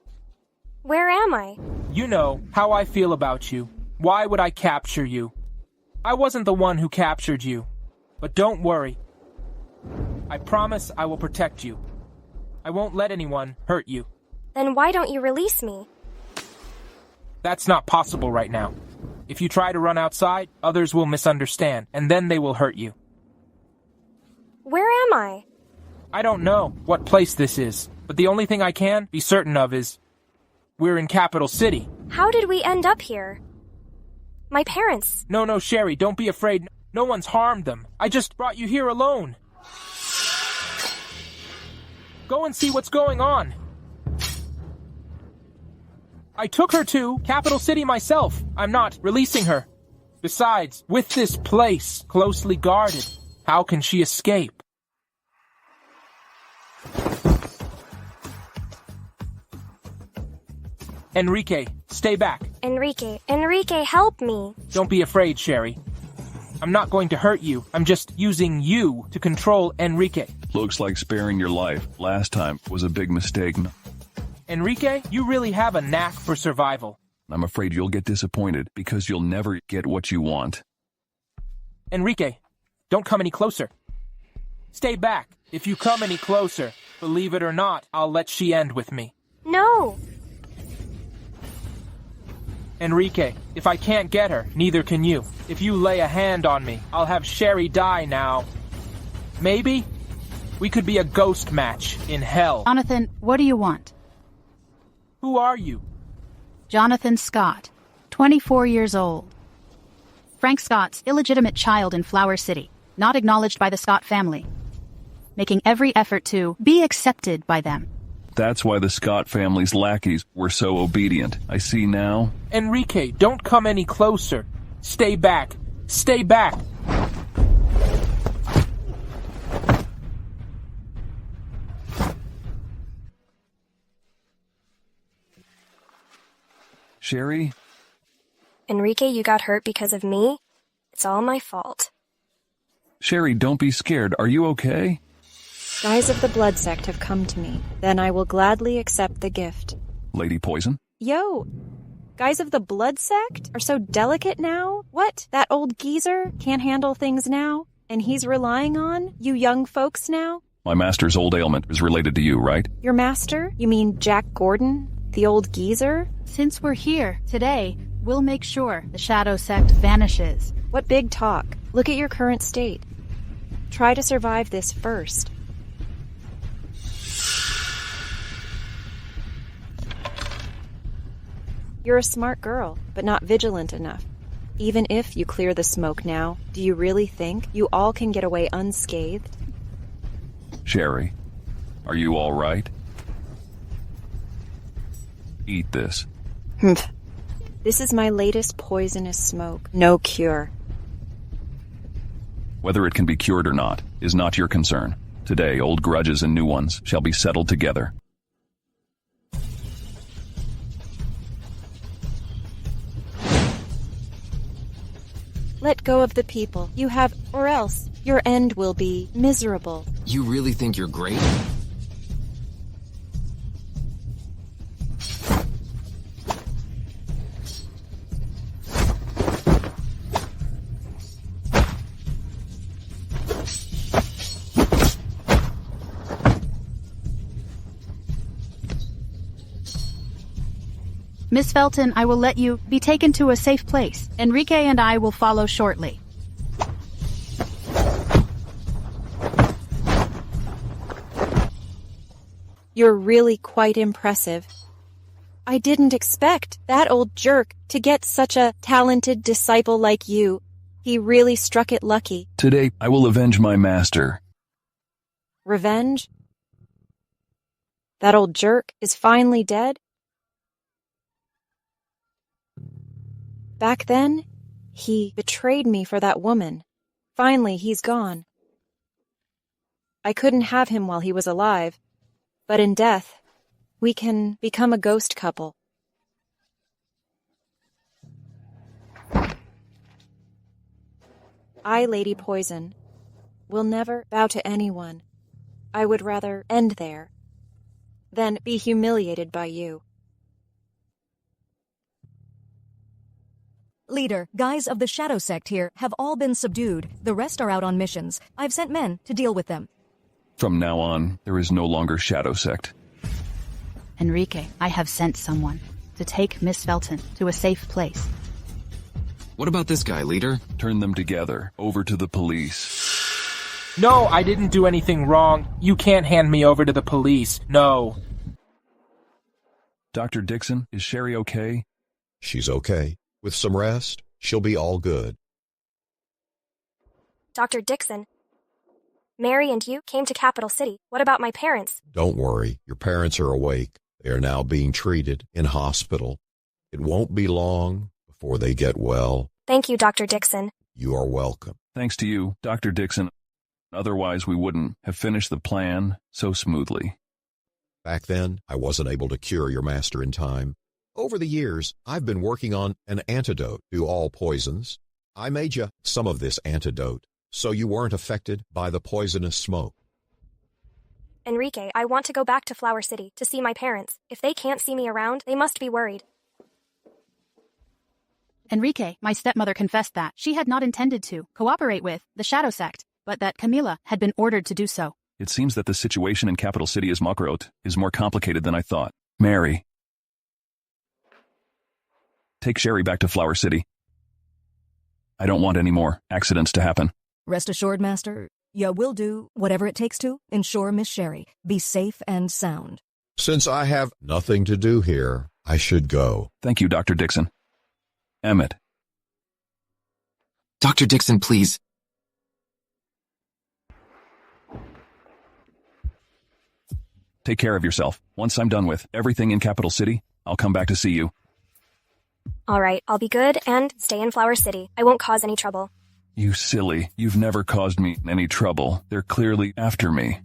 Speaker 4: Where am I?
Speaker 15: You know how I feel about you. Why would I capture you? I wasn't the one who captured you. But don't worry. I promise I will protect you. I won't let anyone hurt you.
Speaker 4: Then why don't you release me?
Speaker 15: That's not possible right now. If you try to run outside, others will misunderstand, and then they will hurt you.
Speaker 4: Where am I?
Speaker 15: I don't know what place this is, but the only thing I can be certain of is we're in Capital City.
Speaker 4: How did we end up here? My parents.
Speaker 15: No, Sherry, don't be afraid. No one's harmed them. I just brought you here alone. Go and see what's going on. I took her to Capital City myself. I'm not releasing her. Besides, with this place closely guarded, how can she escape? Enrique, stay back.
Speaker 4: Enrique, help me.
Speaker 15: Don't be afraid, Sherry. I'm not going to hurt you. I'm just using you to control Enrique.
Speaker 6: Looks like sparing your life last time was a big mistake.
Speaker 15: Enrique, you really have a knack for survival.
Speaker 6: I'm afraid you'll get disappointed because you'll never get what you want.
Speaker 15: Enrique, don't come any closer. Stay back. If you come any closer, believe it or not, I'll let she end with me.
Speaker 4: No.
Speaker 15: Enrique, if I can't get her, neither can you. If you lay a hand on me, I'll have Sherry die now. Maybe we could be a ghost match in hell.
Speaker 12: Jonathan, what do you want?
Speaker 15: Who are you?
Speaker 12: Jonathan Scott, 24 years old. Frank Scott's illegitimate child in Flower City, not acknowledged by the Scott family. Making every effort to be accepted by them.
Speaker 6: That's why the Scott family's lackeys were so obedient. I see now.
Speaker 15: Enrique, don't come any closer. Stay back. Stay back.
Speaker 6: Sherry?
Speaker 4: Enrique, you got hurt because of me? It's all my fault.
Speaker 6: Sherry, don't be scared. Are you okay?
Speaker 19: Guys of the Blood Sect have come to me. Then I will gladly accept the gift.
Speaker 6: Lady Poison?
Speaker 19: Yo! Guys of the Blood Sect are so delicate now? What? That old geezer can't handle things now? And he's relying on you young folks now?
Speaker 6: My master's old ailment is related to you, right?
Speaker 19: Your master? You mean Jack Gordon? The old geezer?
Speaker 12: Since we're here today, we'll make sure the Shadow Sect vanishes.
Speaker 19: What big talk. Look at your current state. Try to survive this first. You're a smart girl, but not vigilant enough. Even if you clear the smoke now, do you really think you all can get away unscathed?
Speaker 6: Sherry, are you all right? Eat this.
Speaker 19: This is my latest poisonous smoke. No cure.
Speaker 6: Whether it can be cured or not is not your concern. Today, old grudges and new ones shall be settled together.
Speaker 19: Let go of the people you have, or else your end will be miserable.
Speaker 18: You really think you're great?
Speaker 12: Miss Felton, I will let you be taken to a safe place. Enrique and I will follow shortly.
Speaker 19: You're really quite impressive. I didn't expect that old jerk to get such a talented disciple like you. He really struck it lucky.
Speaker 6: Today, I will avenge my master.
Speaker 19: Revenge? That old jerk is finally dead? Back then, he betrayed me for that woman. Finally, he's gone. I couldn't have him while he was alive, but in death, we can become a ghost couple. I, Lady Poison, will never bow to anyone. I would rather end there than be humiliated by you.
Speaker 10: Leader, guys of the Shadow Sect here have all been subdued. The rest are out on missions. I've sent men to deal with them.
Speaker 6: From now on, there is no longer Shadow Sect.
Speaker 12: Enrique, I have sent someone to take Miss Felton to a safe place.
Speaker 18: What about this guy, leader?
Speaker 6: Turn them together, over to the police.
Speaker 15: No, I didn't do anything wrong. You can't hand me over to the police. No.
Speaker 6: Dr. Dixon, is Sherry okay?
Speaker 14: She's okay. With some rest, she'll be all good.
Speaker 4: Dr. Dixon, Mary and you came to Capital City. What about my parents?
Speaker 14: Don't worry. Your parents are awake. They are now being treated in hospital. It won't be long before they get well.
Speaker 4: Thank you, Dr. Dixon.
Speaker 14: You are welcome.
Speaker 6: Thanks to you, Dr. Dixon. Otherwise, we wouldn't have finished the plan so smoothly.
Speaker 14: Back then, I wasn't able to cure your master in time. Over the years, I've been working on an antidote to all poisons. I made you some of this antidote, so you weren't affected by the poisonous smoke.
Speaker 4: Enrique, I want to go back to Flower City to see my parents. If they can't see me around, they must be worried.
Speaker 12: Enrique, my stepmother confessed that she had not intended to cooperate with the Shadow Sect, but that Camila had been ordered to do so.
Speaker 6: It seems that the situation in Capital City is more complicated than I thought. Mary, take Sherry back to Flower City. I don't want any more accidents to happen.
Speaker 10: Rest assured, Master, you will do whatever it takes to ensure Miss Sherry be safe and sound.
Speaker 14: Since I have nothing to do here, I should go.
Speaker 6: Thank you, Dr. Dixon. Emmett.
Speaker 18: Dr. Dixon, please.
Speaker 6: Take care of yourself. Once I'm done with everything in Capital City, I'll come back to see you.
Speaker 4: All right, I'll be good and stay in Flower City. I won't cause any trouble.
Speaker 6: You silly. You've never caused me any trouble. They're clearly after me.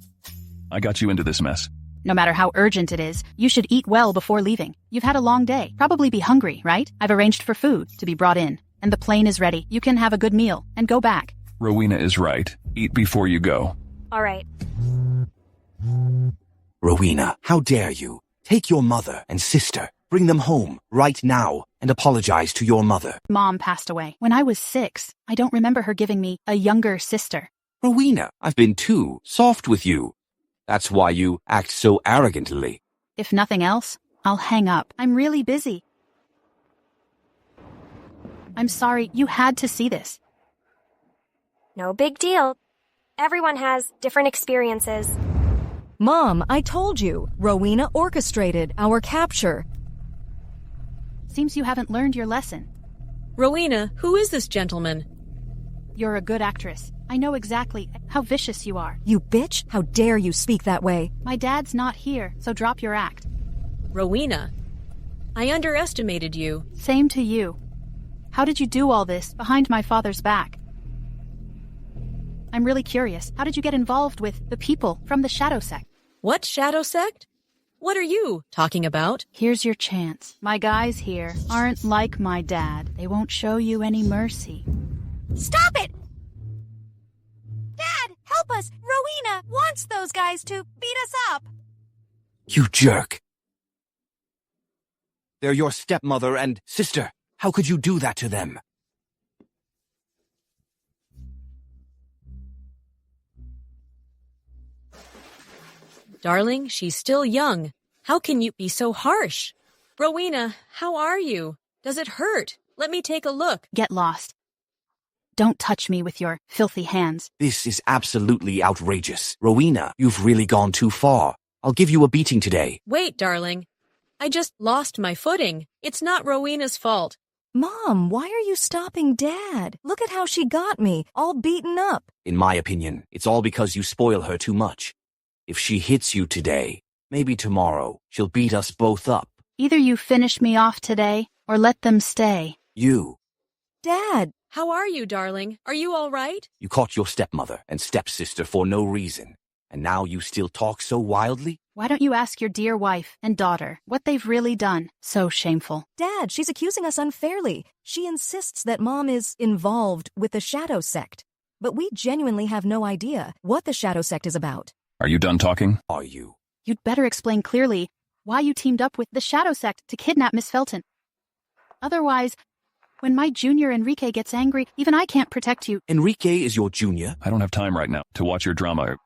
Speaker 6: I got you into this mess.
Speaker 12: No matter how urgent it is, you should eat well before leaving. You've had a long day. Probably be hungry, right? I've arranged for food to be brought in, and the plane is ready. You can have a good meal and go back.
Speaker 6: Rowena is right. Eat before you go.
Speaker 4: All right.
Speaker 20: Rowena, how dare you? Take your mother and sister, bring them home right now, and apologize to your mother.
Speaker 12: Mom passed away when I was 6. I don't remember her giving me a younger sister.
Speaker 20: Rowena, I've been too soft with you. That's why you act so arrogantly.
Speaker 12: If nothing else, I'll hang up. I'm really busy. I'm sorry, you had to see this.
Speaker 4: No big deal. Everyone has different experiences.
Speaker 10: Mom, I told you, Rowena orchestrated our capture.
Speaker 12: Seems you haven't learned your lesson.
Speaker 21: Rowena, who is this gentleman?
Speaker 12: You're a good actress. I know exactly how vicious you are.
Speaker 10: You bitch! How dare you speak that way?
Speaker 12: My dad's not here, so drop your act.
Speaker 21: Rowena, I underestimated you.
Speaker 12: Same to you. How did you do all this behind my father's back? I'm really curious. How did you get involved with the people from the Shadow Sect?
Speaker 21: What Shadow Sect? What are you talking about?
Speaker 12: Here's your chance. My guys here aren't like my dad. They won't show you any mercy.
Speaker 22: Stop it! Dad, help us! Rowena wants those guys to beat us up!
Speaker 20: You jerk. They're your stepmother and sister. How could you do that to them?
Speaker 21: Darling, she's still young. How can you be so harsh? Rowena, how are you? Does it hurt? Let me take a look.
Speaker 12: Get lost. Don't touch me with your filthy hands.
Speaker 20: This is absolutely outrageous. Rowena, you've really gone too far. I'll give you a beating today.
Speaker 21: Wait, darling. I just lost my footing. It's not Rowena's fault.
Speaker 10: Mom, why are you stopping Dad? Look at how she got me, all beaten up.
Speaker 20: In my opinion, it's all because you spoil her too much. If she hits you today, maybe tomorrow, she'll beat us both up.
Speaker 12: Either you finish me off today, or let them stay.
Speaker 20: You.
Speaker 10: Dad!
Speaker 21: How are you, darling? Are you all right?
Speaker 20: You caught your stepmother and stepsister for no reason, and now you still talk so wildly?
Speaker 12: Why don't you ask your dear wife and daughter what they've really done? So shameful.
Speaker 10: Dad, she's accusing us unfairly. She insists that Mom is involved with the shadow sect. But we genuinely have no idea what the shadow sect is about.
Speaker 6: Are you done talking?
Speaker 20: Are you?
Speaker 12: You'd better explain clearly why you teamed up with the shadow sect to kidnap Miss Felton. Otherwise, when my junior Enrique gets angry, even I can't protect you.
Speaker 20: Enrique is your junior?
Speaker 6: I don't have time right now to watch your drama.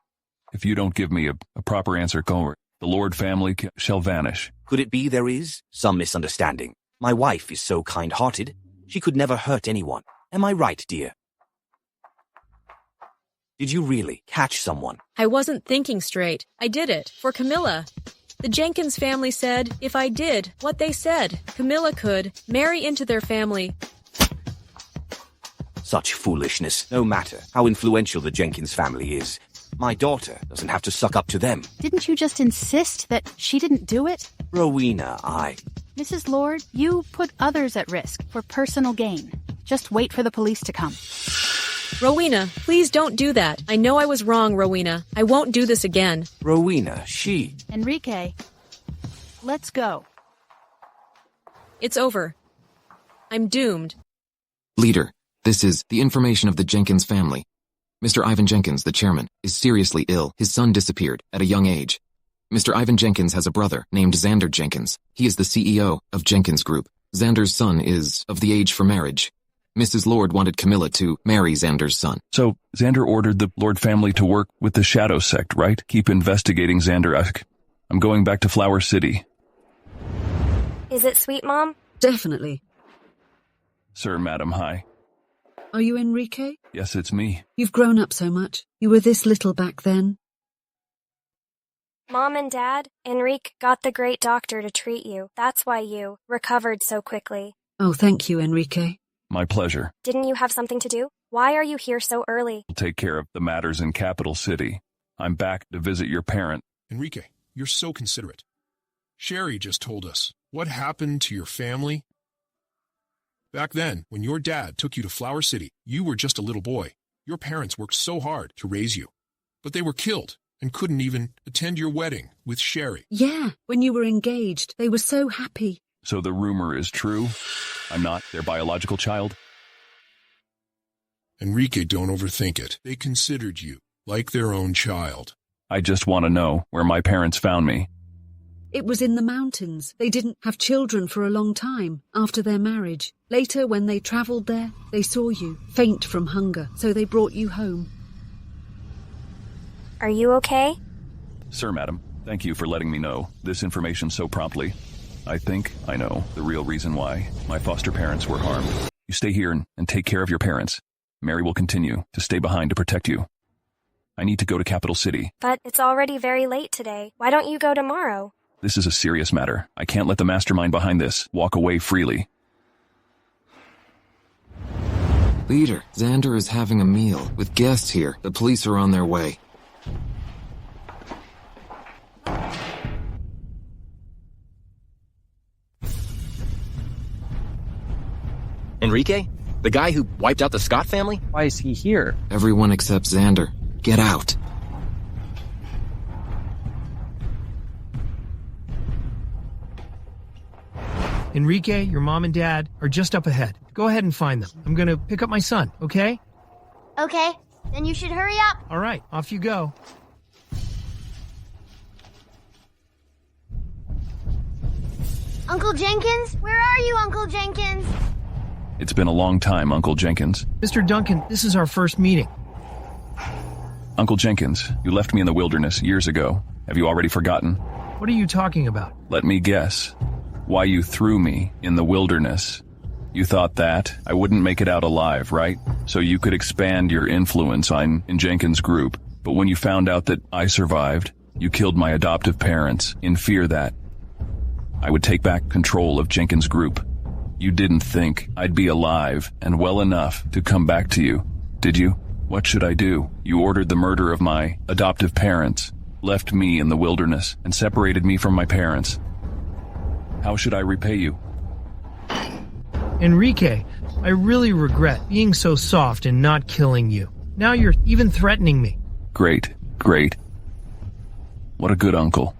Speaker 6: If you don't give me a proper answer, the Lord family shall vanish.
Speaker 20: Could it be there is some misunderstanding? My wife is so kind-hearted. She could never hurt anyone. Am I right, dear? Did you really catch someone?
Speaker 21: I wasn't thinking straight. I did it, for Camilla. The Jenkins family said if I did what they said, Camilla could marry into their family.
Speaker 20: Such foolishness, no matter how influential the Jenkins family is. My daughter doesn't have to suck up to them.
Speaker 12: Didn't you just insist that she didn't do it?
Speaker 20: Rowena,
Speaker 12: Mrs. Lord, you put others at risk for personal gain. Just wait for the police to come.
Speaker 21: Rowena, please don't do that. I know I was wrong, Rowena. I won't do this again.
Speaker 20: Rowena, she...
Speaker 12: Enrique, let's go.
Speaker 21: It's over. I'm doomed.
Speaker 18: Leader, this is the information of the Jenkins family. Mr. Ivan Jenkins, the chairman, is seriously ill. His son disappeared at a young age. Mr. Ivan Jenkins has a brother named Xander Jenkins. He is the CEO of Jenkins Group. Xander's son is of the age for marriage. Mrs. Lord wanted Camilla to marry Xander's son.
Speaker 6: So, Xander ordered the Lord family to work with the shadow sect, right? Keep investigating Xander. I'm going back to Flower City.
Speaker 4: Is it sweet, Mom?
Speaker 1: Definitely.
Speaker 6: Sir, madam, hi.
Speaker 1: Are you Enrique?
Speaker 6: Yes, it's me.
Speaker 1: You've grown up so much. You were this little back then.
Speaker 4: Mom and Dad, Enrique got the great doctor to treat you. That's why you recovered so quickly.
Speaker 1: Oh, thank you, Enrique.
Speaker 6: My pleasure.
Speaker 4: Didn't you have something to do? Why are you here so early?
Speaker 6: We'll take care of the matters in Capital City. I'm back to visit your parent.
Speaker 5: Enrique, you're so considerate. Sherry just told us. What happened to your family? Back then, when your dad took you to Flower City, you were just a little boy. Your parents worked so hard to raise you. But they were killed and couldn't even attend your wedding with Sherry.
Speaker 1: Yeah, when you were engaged, they were so happy.
Speaker 6: So the rumor is true? I'm not their biological child?
Speaker 5: Enrique, don't overthink it. They considered you like their own child.
Speaker 6: I just want to know where my parents found me.
Speaker 1: It was in the mountains. They didn't have children for a long time after their marriage. Later, when they travelled there, they saw you, faint from hunger, so they brought you home.
Speaker 4: Are you okay?
Speaker 6: Sir, madam, thank you for letting me know this information so promptly. I think I know the real reason why my foster parents were harmed. You stay here and take care of your parents. Mary will continue to stay behind to protect you. I need to go to Capital City.
Speaker 4: But it's already very late today. Why don't you go tomorrow?
Speaker 6: This is a serious matter. I can't let the mastermind behind this walk away freely.
Speaker 18: Leader, Xander is having a meal with guests here. The police are on their way.
Speaker 3: Enrique? The guy who wiped out the Scott family?
Speaker 13: Why is he here?
Speaker 18: Everyone except Xander. Get out.
Speaker 11: Enrique, your mom and dad are just up ahead. Go ahead and find them. I'm gonna pick up my son, okay?
Speaker 23: Okay, then you should hurry up.
Speaker 11: All right, off you go.
Speaker 23: Uncle Jenkins? Where are you, Uncle Jenkins?
Speaker 6: It's been a long time, Uncle Jenkins.
Speaker 11: Mr. Duncan, this is our first meeting.
Speaker 6: Uncle Jenkins, you left me in the wilderness years ago. Have you already forgotten?
Speaker 11: What are you talking about?
Speaker 6: Let me guess. Why you threw me in the wilderness. You thought that I wouldn't make it out alive, right? So you could expand your influence in Jenkins' group. But when you found out that I survived, You killed my adoptive parents in fear that I would take back control of Jenkins Group. You didn't think I'd be alive and well enough to come back to you, did you? What should I do? You ordered the murder of my adoptive parents, left me in the wilderness, and separated me from my parents. How should I repay you?
Speaker 11: Enrique, I really regret being so soft and not killing you. Now you're even threatening me.
Speaker 6: Great. What a good uncle.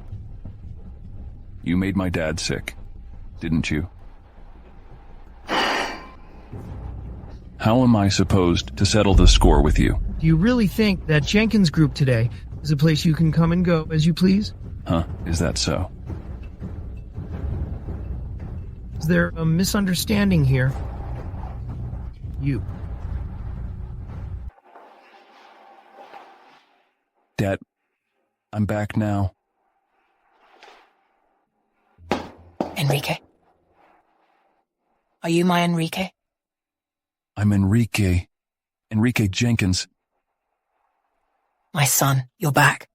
Speaker 6: You made my dad sick, didn't you? How am I supposed to settle the score with you?
Speaker 11: Do you really think that Jenkins Group today is a place you can come and go as you please?
Speaker 6: Huh, is that so?
Speaker 11: Is there a misunderstanding here?
Speaker 6: Dad, I'm back now.
Speaker 2: Enrique? Are you my Enrique?
Speaker 6: I'm Enrique Jenkins.
Speaker 2: My son, you're back.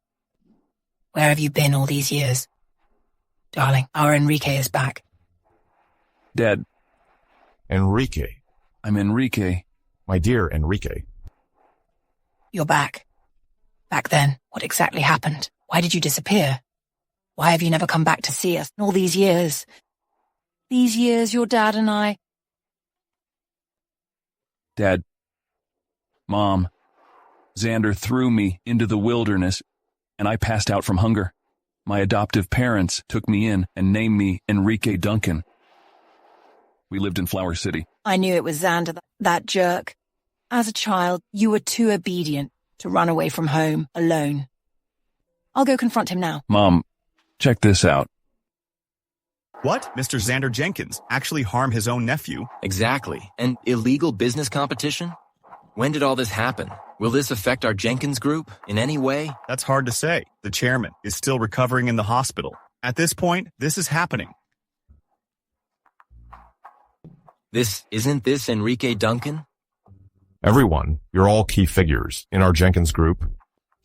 Speaker 2: Where have you been all these years? Darling, our Enrique is back.
Speaker 6: Dad.
Speaker 16: Enrique.
Speaker 6: I'm Enrique.
Speaker 16: My dear Enrique.
Speaker 2: You're back. Back then, what exactly happened? Why did you disappear? Why have you never come back to see us in all these years? These years, your dad and I...
Speaker 6: Dad. Mom. Xander threw me into the wilderness, and I passed out from hunger. My adoptive parents took me in and named me Enrique Duncan. We lived in Flower City.
Speaker 2: I knew it was Xander, that jerk. As a child, you were too obedient to run away from home alone. I'll go confront him now.
Speaker 6: Mom, check this out.
Speaker 9: What? Mr. Xander Jenkins actually harm his own nephew?
Speaker 3: Exactly. An illegal business competition? When did all this happen? Will this affect our Jenkins Group in any way?
Speaker 9: That's hard to say. The chairman is still recovering in the hospital. At this point, this is happening.
Speaker 3: Isn't this Enrique Duncan?
Speaker 16: Everyone, you're all key figures in our Jenkins Group.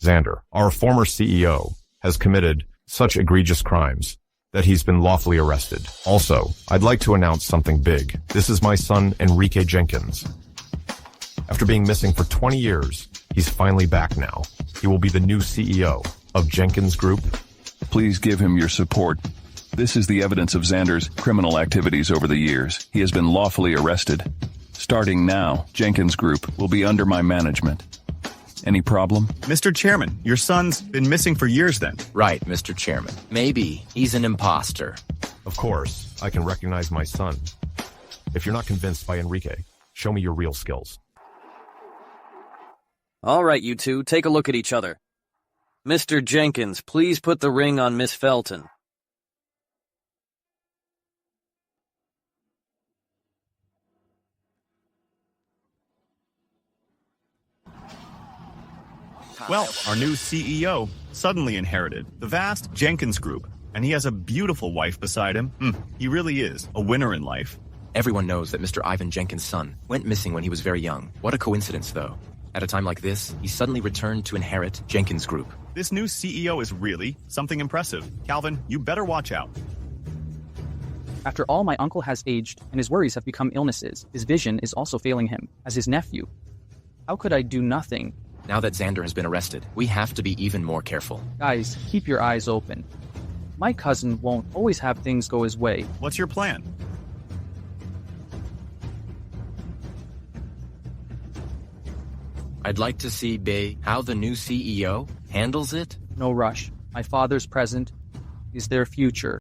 Speaker 16: Xander, our former CEO, has committed such egregious crimes that he's been lawfully arrested. Also, I'd like to announce something big. This is my son, Enrique Jenkins. After being missing for 20 years, he's finally back now. He will be the new CEO of Jenkins Group.
Speaker 6: Please give him your support. This is the evidence of Xander's criminal activities over the years. He has been lawfully arrested. Starting now, Jenkins Group will be under my management. Any problem?
Speaker 9: Mr. Chairman, your son's been missing for years then.
Speaker 3: Right, Mr. Chairman. Maybe he's an imposter.
Speaker 16: Of course, I can recognize my son. If you're not convinced by Enrique, show me your real skills.
Speaker 17: All right, you two, take a look at each other. Mr. Jenkins, please put the ring on Miss Felton.
Speaker 9: Well, our new CEO suddenly inherited the vast Jenkins Group, and he has a beautiful wife beside him. He really is a winner in life.
Speaker 3: Everyone knows that Mr. Ivan Jenkins' son went missing when he was very young. What a coincidence, though. At a time like this, he suddenly returned to inherit Jenkins Group.
Speaker 9: This new CEO is really something impressive. Calvin, you better watch out.
Speaker 13: After all, my uncle has aged, and his worries have become illnesses. His vision is also failing him, as his nephew. How could I do nothing?
Speaker 3: Now that Xander has been arrested, we have to be even more careful.
Speaker 13: Guys, keep your eyes open. My cousin won't always have things go his way.
Speaker 9: What's your plan?
Speaker 3: I'd like to see, how the new CEO handles it.
Speaker 13: No rush. My father's present is their future.